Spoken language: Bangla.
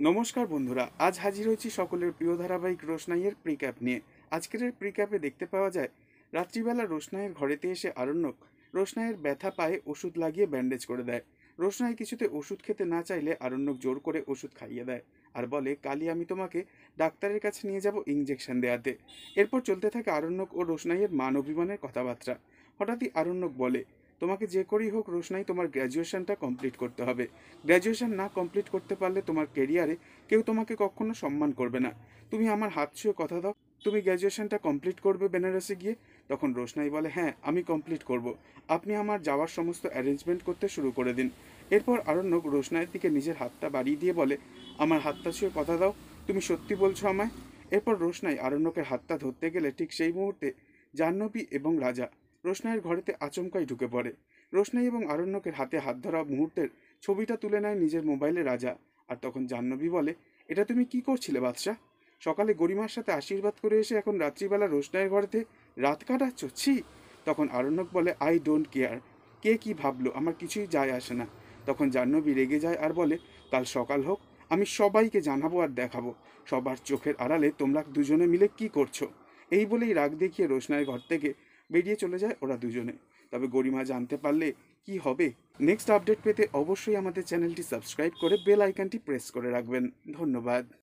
নমস্কার বন্ধুরা, আজ হাজির হয়েছি সকলের প্রিয় ধারাবাহিক রোশনাইয়ের প্রিক্যাপ নিয়ে। আজকের এই প্রিক্যাপে দেখতে পাওয়া যায় রাত্রিবেলা রোশনাইয়ের ঘরেতে এসে আরণ্যক রোশনাইয়ের ব্যথা পায়ে ওষুধ লাগিয়ে ব্যান্ডেজ করে দেয়। রোশনাই কিছুতে ওষুধ খেতে না চাইলে আরণ্যক জোর করে ওষুধ খাইয়ে দেয় আর বলে, কালই আমি তোমাকে ডাক্তারের কাছে নিয়ে যাব ইঞ্জেকশন দেওয়াতে। এরপর চলতে থাকে আরণ্যক ও রোশনাইয়ের মান অভিমানের কথাবার্তা। হঠাৎই আরণ্যক বলে, তোমাকে যে করেই হোক রোশনাই, তোমার গ্র্যাজুয়েশনটা কমপ্লিট করতে হবে। গ্র্যাজুয়েশন না কমপ্লিট করতে পারলে তোমার কেরিয়ারে কেউ তোমাকে কখনো সম্মান করবে না। তুমি আমার হাত ছুঁয়ে কথা দাও, তুমি গ্র্যাজুয়েশনটা কমপ্লিট করবে বেনারসে গিয়ে। তখন রোশনাই বলে, হ্যাঁ আমি কমপ্লিট করব। আপনি আমার যাওয়ার সমস্ত অ্যারেঞ্জমেন্ট করতে শুরু করে দিন। এরপর আরণ্যক রোশনাইয়ের দিকে নিজের হাতটা বাড়িয়ে দিয়ে বলে, আমার হাতটা ছুঁয়ে কথা দাও, তুমি সত্যি বলছো আমায়? এরপর রোশনাই আরণ্যকের হাতটা ধরতে গেলে ঠিক সেই মুহূর্তে জাহ্নবী এবং রাজা রোশনাইয়ের ঘরেতে আচমকাই ঢুকে পড়ে। রোশনাই এবং আরণ্যকের হাতে হাত ধরা মুহূর্তের ছবিটা তুলে নেয় নিজের মোবাইলে রাজা। আর তখন জাহ্নবী বলে, এটা তুমি কি করছিলে বাদশাহ? সকালে গরিমার সাথে আশীর্বাদ করে এসে এখন রাত্রিবেলা রোশনাইয়ের ঘরেতে রাত কাটাচ্ছ, ছি! তখন আরণ্যক বলে, আই ডোন্ট কেয়ার, কে কি ভাবলো আমার কিছুই যায় আসে না। তখন জাহ্নবী রেগে যায় আর বলে, কাল সকাল হোক, আমি সবাইকে জানাবো আর দেখাবো সবার চোখের আড়ালে তোমরা দুজনে মিলে কি করছো। এই বলেই রাগ দেখিয়ে রোশনাইয়ের ঘর থেকে বেরিয়ে চলে যায় ওরা দুজনে। তবে গরিমা জানতে পারলে কি হবে? নেক্সট আপডেট পেতে অবশ্যই আমাদের চ্যানেলটি সাবস্ক্রাইব করে বেল আইকনটি প্রেস করে রাখবেন। ধন্যবাদ।